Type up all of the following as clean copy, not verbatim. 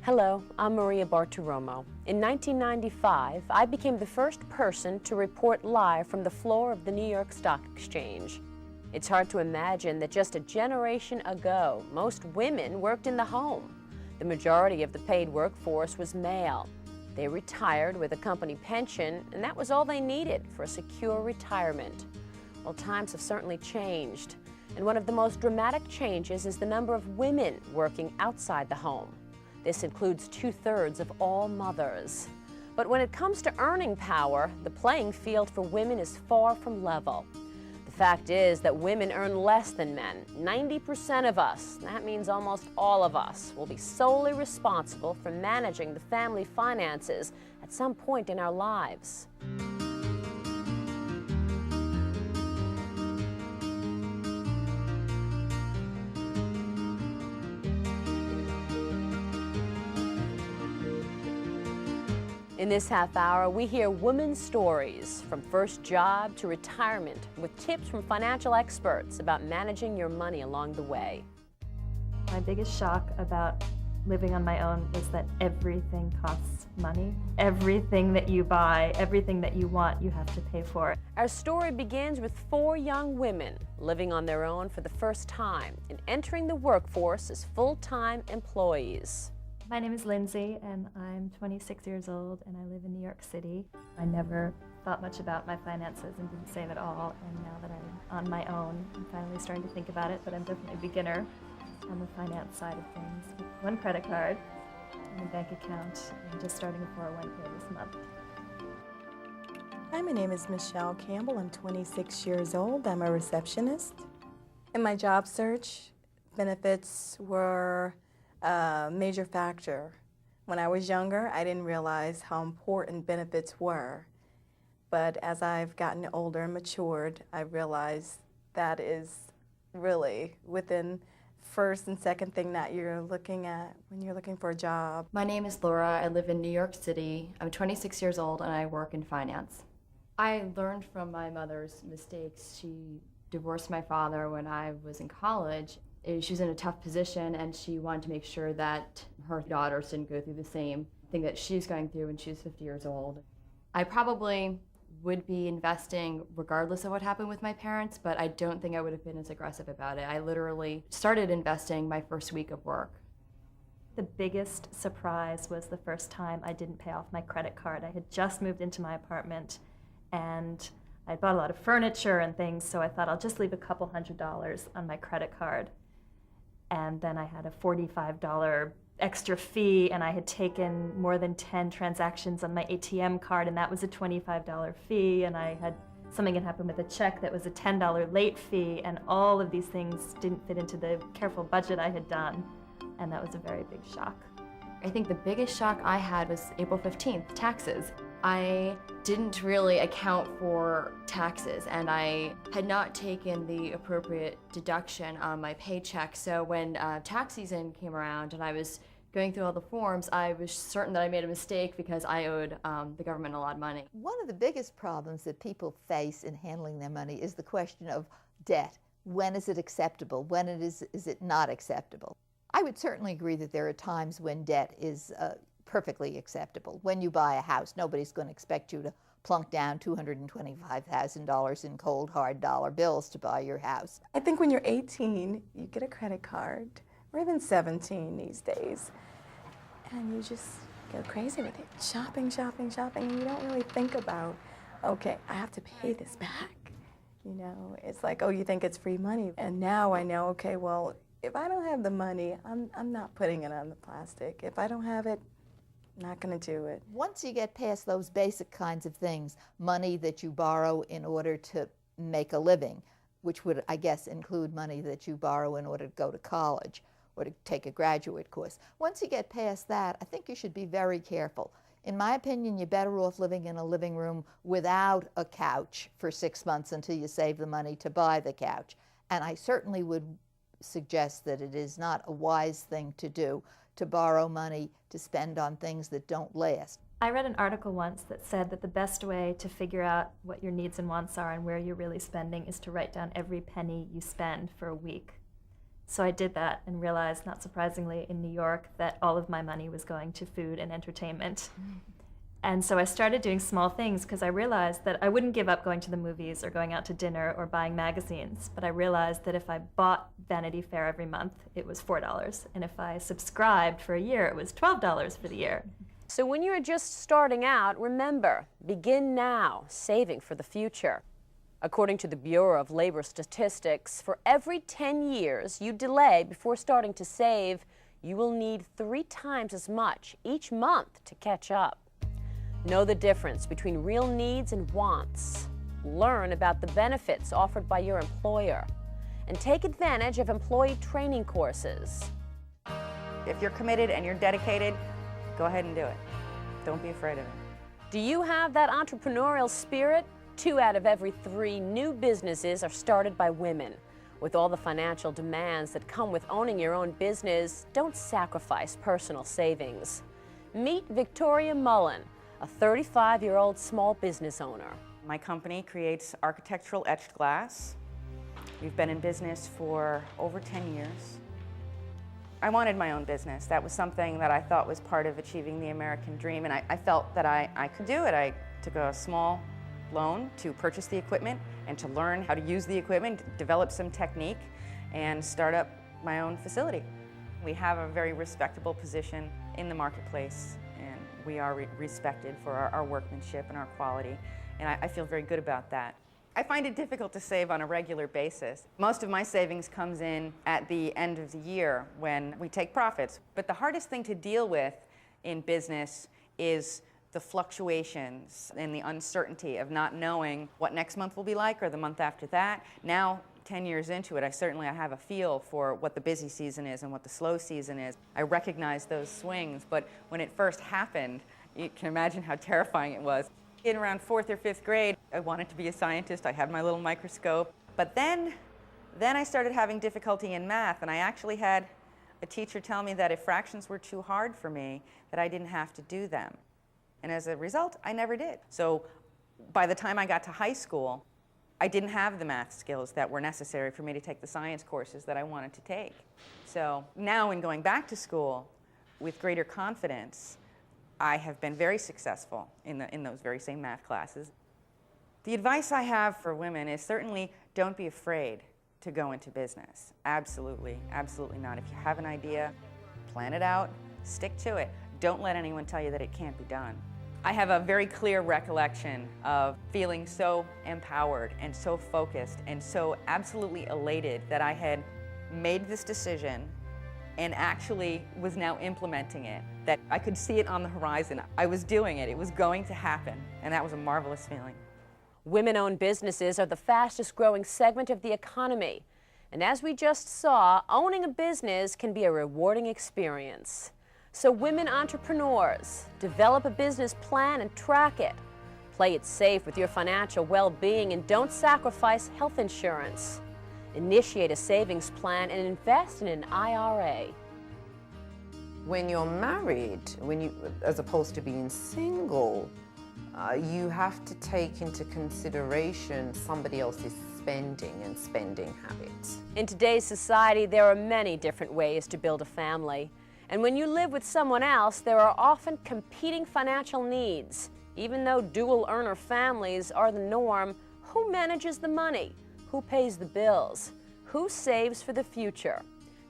Hello, I'm Maria Bartiromo. In 1995, I became the first person to report live from the floor of the New York Stock Exchange. It's hard to imagine that just a generation ago, most women worked in the home. The majority of the paid workforce was male. They retired with a company pension, and that was all they needed for a secure retirement. Well, times have certainly changed, and one of the most dramatic changes is the number of women working outside the home. This includes 2/3 of all mothers. But when it comes to earning power, the playing field for women is far from level. The fact is that women earn less than men. 90% of us, that means almost all of us, will be solely responsible for managing the family finances at some point in our lives. In this half hour, we hear women's stories, from first job to retirement, with tips from financial experts about managing your money along the way. My biggest shock about living on my own was that everything costs money. Everything that you buy, everything that you want, you have to pay for. Our story begins with 4 young women living on their own for the first time and entering the workforce as full-time employees. My name is Lindsay, and I'm 26 years old, and I live in New York City. I never thought much about my finances and didn't save at all, and now that I'm on my own, I'm finally starting to think about it, but I'm definitely a beginner on the finance side of things. With 1 credit card and a bank account, and just starting a 401k this month. Hi, my name is Michelle Campbell. I'm 26 years old. I'm a receptionist. In my job search, benefits were a major factor. When I was younger, I didn't realize how important benefits were. But as I've gotten older and matured, I realized that is really within first and second thing that you're looking at when you're looking for a job. My name is Laura. I live in New York City. I'm 26 years old and I work in finance. I learned from my mother's mistakes. She divorced my father when I was in college. She was in a tough position, and she wanted to make sure that her daughters didn't go through the same thing that she's going through when she was 50 years old. I probably would be investing regardless of what happened with my parents, but I don't think I would have been as aggressive about it. I literally started investing my first week of work. The biggest surprise was the first time I didn't pay off my credit card. I had just moved into my apartment, and I bought a lot of furniture and things, so I thought I'll just leave a couple $100s on my credit card. And then I had a $45 extra fee, and I had taken more than 10 transactions on my ATM card, and that was a $25 fee, and I had something had happened with a check that was a $10 late fee, and all of these things didn't fit into the careful budget I had done, and that was a very big shock. I think the biggest shock I had was April 15th, taxes. I didn't really account for taxes, and I had not taken the appropriate deduction on my paycheck. So when tax season came around and I was going through all the forms, I was certain that I made a mistake because I owed the government a lot of money. One of the biggest problems that people face in handling their money is the question of debt. When is it acceptable? When is it not acceptable? I would certainly agree that there are times when debt is perfectly acceptable. When you buy a house, nobody's going to expect you to plunk down $225,000 in cold, hard dollar bills to buy your house. I think when you're 18, you get a credit card, or even 17 these days, and you just go crazy with it. Shopping, shopping, shopping, and you don't really think about, okay, I have to pay this back. You know, it's like, oh, you think it's free money. And now I know, okay, well, if I don't have the money, I'm not putting it on the plastic. If I don't have it, I'm not going to do it. Once you get past those basic kinds of things, money that you borrow in order to make a living, which would, I guess, include money that you borrow in order to go to college or to take a graduate course. Once you get past that, I think you should be very careful. In my opinion, you're better off living in a living room without a couch for 6 months until you save the money to buy the couch. And I certainly would suggest that it is not a wise thing to do to borrow money to spend on things that don't last. I read an article once that said that the best way to figure out what your needs and wants are and where you're really spending is to write down every penny you spend for a week. So I did that and realized, not surprisingly, in New York, that all of my money was going to food and entertainment. And so I started doing small things because I realized that I wouldn't give up going to the movies or going out to dinner or buying magazines. But I realized that if I bought Vanity Fair every month, it was $4. And if I subscribed for a year, it was $12 for the year. So when you are just starting out, remember, begin now, saving for the future. According to the Bureau of Labor Statistics, for every 10 years you delay before starting to save, you will need 3 times as much each month to catch up. Know the difference between real needs and wants. Learn about the benefits offered by your employer. And take advantage of employee training courses. If you're committed and you're dedicated, go ahead and do it. Don't be afraid of it. Do you have that entrepreneurial spirit? 2 out of every 3 new businesses are started by women. With all the financial demands that come with owning your own business, don't sacrifice personal savings. Meet Victoria Mullen, a 35-year-old small business owner. My company creates architectural etched glass. We've been in business for over 10 years. I wanted my own business. That was something that I thought was part of achieving the American dream, and I felt that I could do it. I took a small loan to purchase the equipment and to learn how to use the equipment, develop some technique, and start up my own facility. We have a very respectable position in the marketplace, and we are respected for our workmanship and our quality, and I feel very good about that. I find it difficult to save on a regular basis. Most of my savings comes in at the end of the year when we take profits. But the hardest thing to deal with in business is the fluctuations and the uncertainty of not knowing what next month will be like or the month after that. Now, 10 years into it, I have a feel for what the busy season is and what the slow season is. I recognize those swings, but when it first happened, you can imagine how terrifying it was. In around 4th or 5th grade, I wanted to be a scientist. I had my little microscope. But then I started having difficulty in math, and I actually had a teacher tell me that if fractions were too hard for me, that I didn't have to do them. And as a result, I never did. So by the time I got to high school, I didn't have the math skills that were necessary for me to take the science courses that I wanted to take. So now in going back to school with greater confidence, I have been very successful in those very same math classes. The advice I have for women is certainly don't be afraid to go into business. Absolutely, absolutely not. If you have an idea, plan it out, stick to it. Don't let anyone tell you that it can't be done. I have a very clear recollection of feeling so empowered and so focused and so absolutely elated that I had made this decision and actually was now implementing it, that I could see it on the horizon. I was doing it. It was going to happen, and that was a marvelous feeling. Women-owned businesses are the fastest growing segment of the economy. And as we just saw, owning a business can be a rewarding experience. So women entrepreneurs, develop a business plan and track it. Play it safe with your financial well-being and don't sacrifice health insurance. Initiate a savings plan and invest in an IRA. When you're married, as opposed to being single, you have to take into consideration somebody else's spending and spending habits. In today's society, there are many different ways to build a family. And when you live with someone else, there are often competing financial needs. Even though dual earner families are the norm, who manages the money? Who pays the bills? Who saves for the future?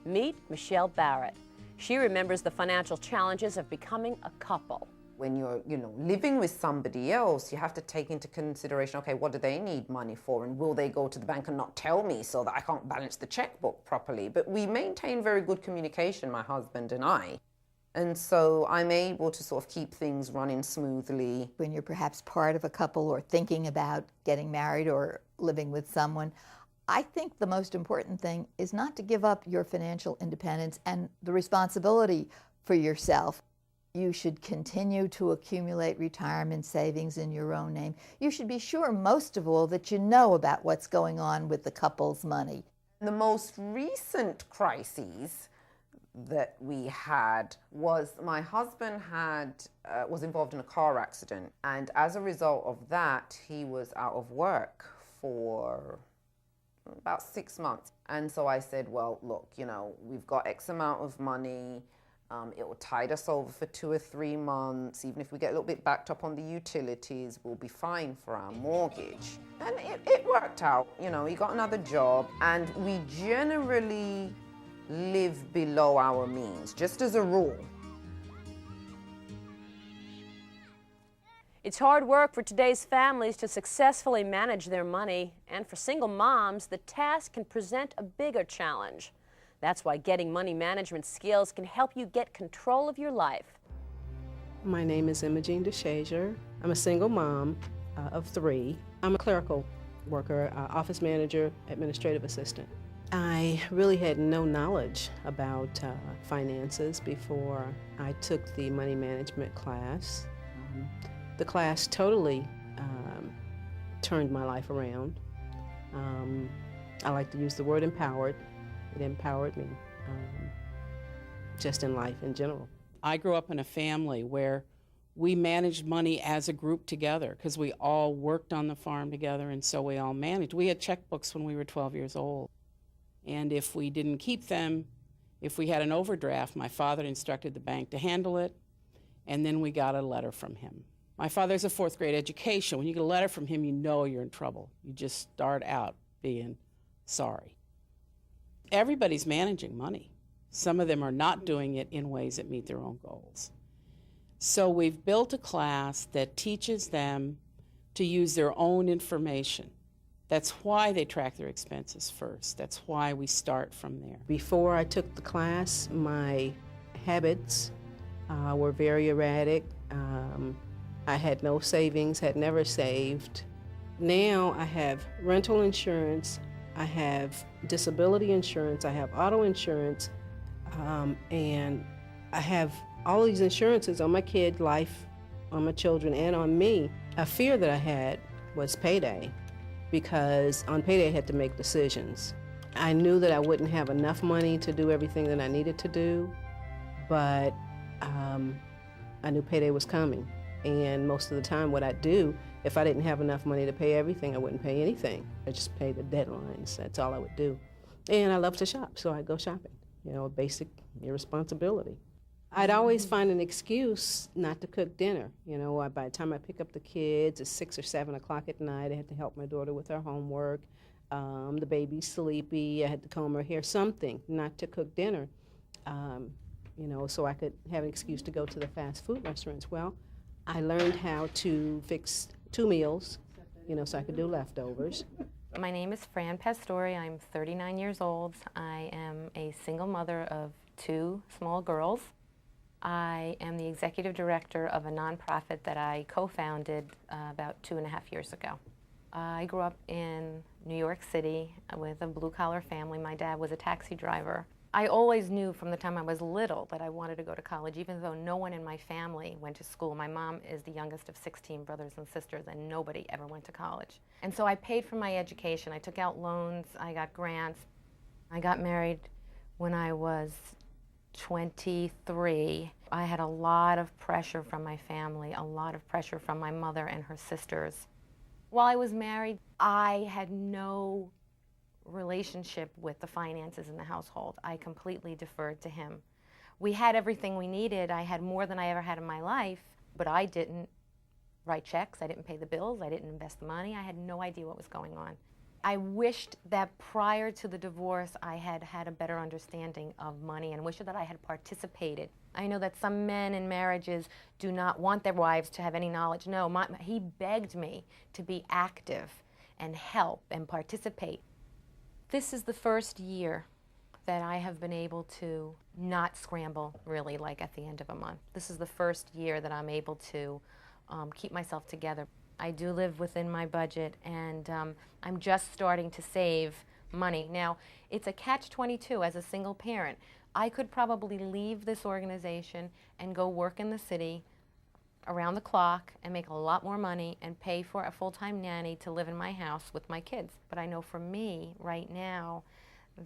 Meet Michelle Barrett. She remembers the financial challenges of becoming a couple. When you're, living with somebody else, you have to take into consideration, okay, what do they need money for? And will they go to the bank and not tell me so that I can't balance the checkbook properly? But we maintain very good communication, my husband and I. And so I'm able to sort of keep things running smoothly. When you're perhaps part of a couple or thinking about getting married or living with someone, I think the most important thing is not to give up your financial independence and the responsibility for yourself. You should continue to accumulate retirement savings in your own name. You should be sure, most of all, that you know about what's going on with the couple's money. The most recent crises that we had was my husband was involved in a car accident, and as a result of that, he was out of work for about 6 months. And so I said, well, look, we've got X amount of money. It will tide us over for 2 or 3 months. Even if we get a little bit backed up on the utilities, we'll be fine for our mortgage. And it worked out. He got another job, and we generally live below our means, just as a rule. It's hard work for today's families to successfully manage their money, and for single moms, the task can present a bigger challenge. That's why getting money management skills can help you get control of your life. My name is Imogene DeShazier. I'm a single mom of 3. I'm a clerical worker, office manager, administrative assistant. I really had no knowledge about finances before I took the money management class. The class totally turned my life around. I like to use the word empowered. It empowered me, just in life in general. I grew up in a family where we managed money as a group together because we all worked on the farm together, and so we all managed. We had checkbooks when we were 12 years old. And if we didn't keep them, if we had an overdraft, my father instructed the bank to handle it, and then we got a letter from him. My father has a 4th grade education. When you get a letter from him, you know you're in trouble. You just start out being sorry. Everybody's managing money. Some of them are not doing it in ways that meet their own goals. So we've built a class that teaches them to use their own information. That's why they track their expenses first. That's why we start from there. Before I took the class, my habits were very erratic. I had no savings, had never saved. Now I have rental insurance, I have disability insurance, I have auto insurance, and I have all these insurances on my kid, life, on my children, and on me. A fear that I had was payday, because on payday I had to make decisions. I knew that I wouldn't have enough money to do everything that I needed to do, but I knew payday was coming. And most of the time what I'd do, if I didn't have enough money to pay everything, I wouldn't pay anything. I just pay the deadlines. That's all I would do. And I love to shop, so I'd go shopping. A basic irresponsibility. I'd always find an excuse not to cook dinner. By the time I pick up the kids, it's 6 or 7 o'clock at night. I had to help my daughter with her homework. The baby's sleepy. I had to comb her hair, something not to cook dinner, so I could have an excuse to go to the fast food restaurants. Well, I learned how to fix 2 meals, so I could do leftovers. My name is Fran Pastore. I'm 39 years old. I am a single mother of 2 small girls. I am the executive director of a nonprofit that I co-founded about 2.5 years ago. I grew up in New York City with a blue-collar family. My dad was a taxi driver. I always knew from the time I was little that I wanted to go to college, even though no one in my family went to school. My mom is the youngest of 16 brothers and sisters, and nobody ever went to college. And so I paid for my education. I took out loans. I got grants. I got married when I was 23. I had a lot of pressure from my family, a lot of pressure from my mother and her sisters. While I was married, I had no relationship with the finances in the household. I completely deferred to him. We had everything we needed. I had more than I ever had in my life, but I didn't write checks. I didn't pay the bills. I didn't invest the money. I had no idea what was going on. I wished that prior to the divorce I had had a better understanding of money, and wished that I had participated. I know that some men in marriages do not want their wives to have any knowledge. No, he begged me to be active and help and participate. This is the first year that I have been able to not scramble, really, like at the end of a month. This is the first year that I'm able to keep myself together. I do live within my budget, and I'm just starting to save money. Now, it's a catch-22 as a single parent. I could probably leave this organization and go work in the city around the clock and make a lot more money and pay for a full-time nanny to live in my house with my kids. But I know for me right now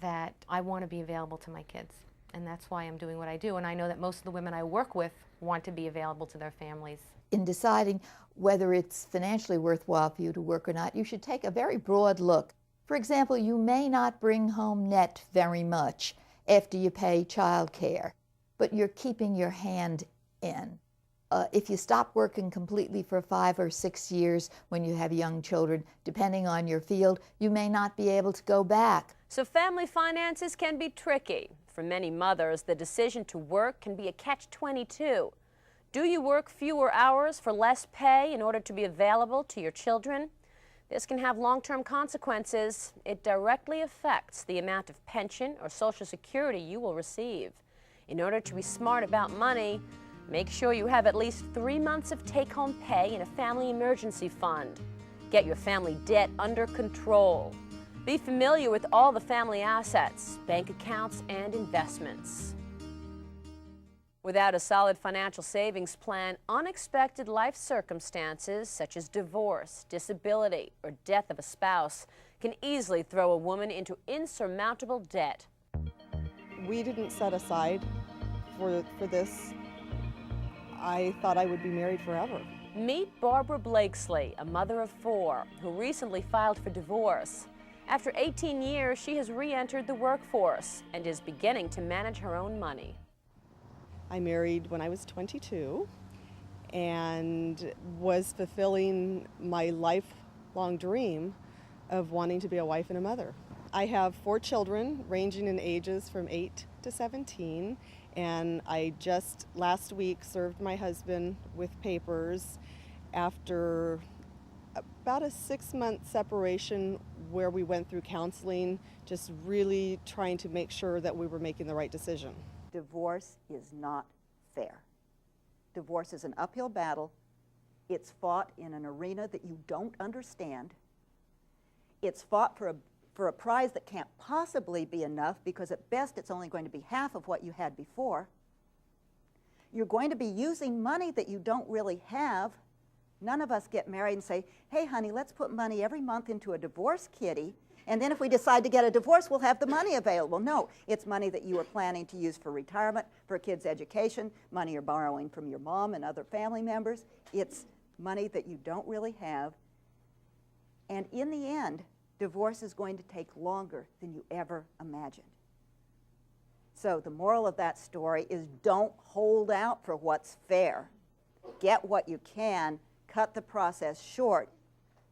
that I want to be available to my kids, and that's why I'm doing what I do. And I know that most of the women I work with want to be available to their families. In deciding whether it's financially worthwhile for you to work or not, you should take a very broad look For example, you may not bring home net very much after you pay child care, but you're keeping your hand in. If you stop working completely for 5 or 6 years when you have young children, depending on your field, you may not be able to go back. So family finances can be tricky. For many mothers, the decision to work can be a catch-22. Do you work fewer hours for less pay in order to be available to your children? This can have long-term consequences. It directly affects the amount of pension or Social Security you will receive. In order to be smart about money, make sure you have at least 3 months of take-home pay in a family emergency fund. Get your family debt under control. Be familiar with all the family assets, bank accounts, and investments. Without a solid financial savings plan, unexpected life circumstances such as divorce, disability, or death of a spouse can easily throw a woman into insurmountable debt. We didn't set aside for this. I thought I would be married forever. Meet Barbara Blakesley, a mother of 4, who recently filed for divorce. After 18 years, she has re-entered the workforce and is beginning to manage her own money. I married when I was 22 and was fulfilling my lifelong dream of wanting to be a wife and a mother. I have 4 children ranging in ages from 8 to 17, and I just last week served my husband with papers after about a 6-month separation where we went through counseling, just really trying to make sure that we were making the right decision. Divorce is not fair. Divorce is an uphill battle. It's fought in an arena that you don't understand. It's fought for a prize that can't possibly be enough, because at best it's only going to be half of what you had before. You're going to be using money that you don't really have. None of us get married and say, hey honey, let's put money every month into a divorce kitty, and then if we decide to get a divorce, we'll have the money available. No, it's money that you are planning to use for retirement, for kids' education, money you're borrowing from your mom and other family members. It's money that you don't really have. And in the end, divorce is going to take longer than you ever imagined. So the moral of that story is, don't hold out for what's fair. Get what you can, cut the process short.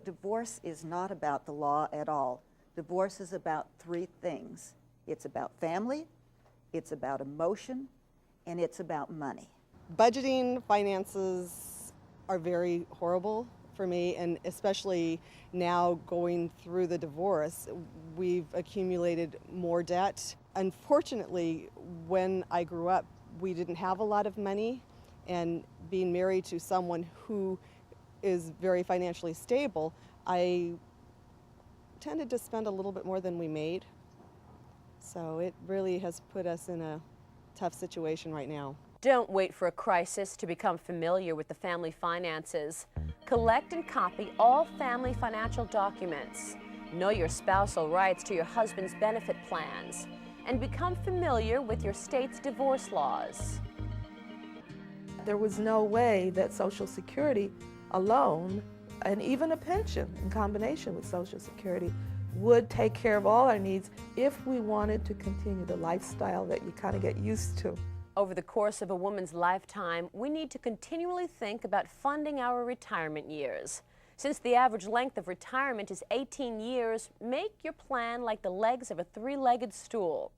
Divorce is not about the law at all. Divorce is about 3 things. It's about family, it's about emotion, and it's about money. Budgeting finances are very horrible for me, and especially now going through the divorce, we've accumulated more debt. Unfortunately, when I grew up, we didn't have a lot of money, and being married to someone who is very financially stable, I tended to spend a little bit more than we made. So it really has put us in a tough situation right now. Don't wait for a crisis to become familiar with the family finances. Collect and copy all family financial documents. Know your spousal rights to your husband's benefit plans, and become familiar with your state's divorce laws. There was no way that Social Security alone, and even a pension in combination with Social Security, would take care of all our needs if we wanted to continue the lifestyle that you kind of get used to. Over the course of a woman's lifetime, we need to continually think about funding our retirement years. Since the average length of retirement is 18 years, make your plan like the legs of a 3-legged stool.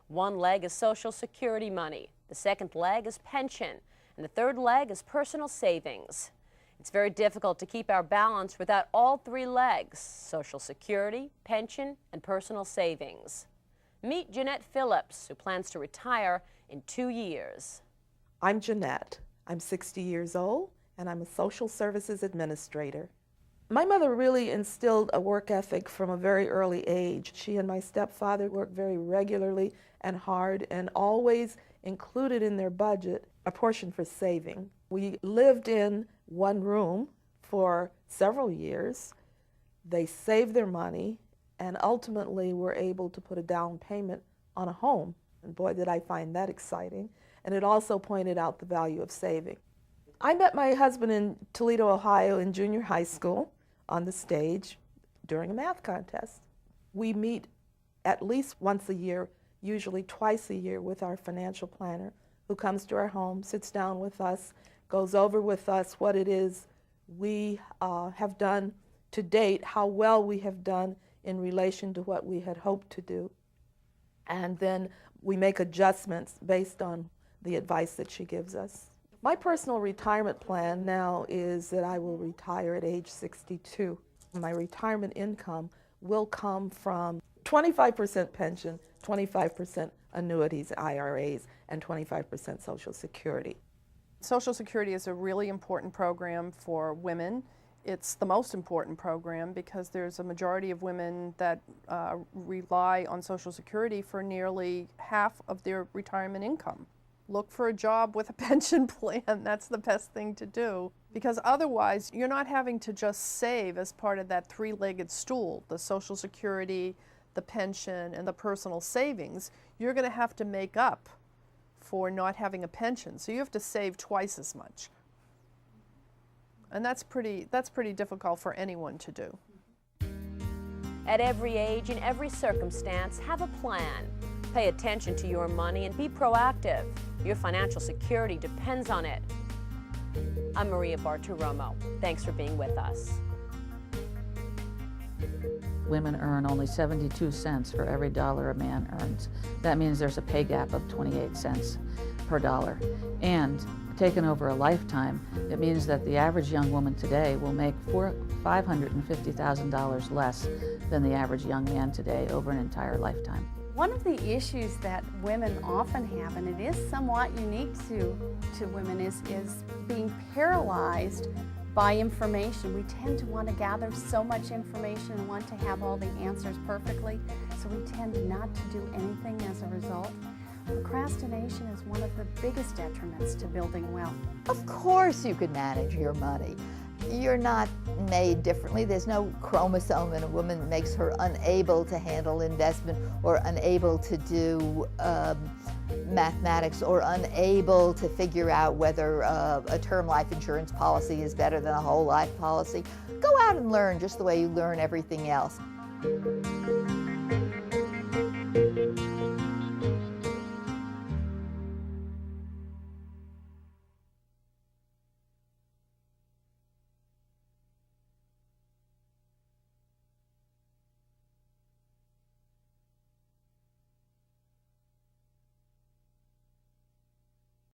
One leg is Social Security money, the second leg is pension, and the third leg is personal savings. It's very difficult to keep our balance without all 3 legs: Social Security, pension, and personal savings. Meet Jeanette Phillips, who plans to retire in 2 years. I'm Jeanette. I'm 60 years old, and I'm a social services administrator. My mother really instilled a work ethic from a very early age. She and my stepfather worked very regularly and hard, and always included in their budget a portion for saving. We lived in one room for several years. They saved their money and ultimately were able to put a down payment on a home. And boy, did I find that exciting. And it also pointed out the value of saving. I met my husband in Toledo, Ohio in junior high school on the stage during a math contest. We meet at least once a year, usually twice a year, with our financial planner, who comes to our home, sits down with us, goes over with us what it is we have done to date, how well we have done in relation to what we had hoped to do. And then we make adjustments based on the advice that she gives us. My personal retirement plan now is that I will retire at age 62. My retirement income will come from 25% pension, 25% annuities, IRAs, and 25% Social Security. Social Security is a really important program for women. It's the most important program because there's a majority of women that rely on Social Security for nearly half of their retirement income. Look for a job with a pension plan. That's the best thing to do, because otherwise you're not having to just save as part of that three-legged stool, the Social Security, the pension, and the personal savings. You're going to have to make up for not having a pension. So you have to save twice as much. And that's pretty difficult for anyone to do. At every age, in every circumstance, have a plan. Pay attention to your money and be proactive. Your financial security depends on it. I'm Maria Bartiromo. Thanks for being with us. Women earn only 72 cents for every dollar a man earns. That means there's a pay gap of 28 cents per dollar. And taken over a lifetime, it means that the average young woman today will make $550,000 less than the average young man today over an entire lifetime. One of the issues that women often have, and it is somewhat unique to women, is being paralyzed by information. We tend to want to gather so much information and want to have all the answers perfectly, so we tend not to do anything as a result. Procrastination is one of the biggest detriments to building wealth. Of course you could manage your money. You're not made differently. There's no chromosome in a woman that makes her unable to handle investment or unable to do mathematics or unable to figure out whether a term life insurance policy is better than a whole life policy. Go out and learn just the way you learn everything else.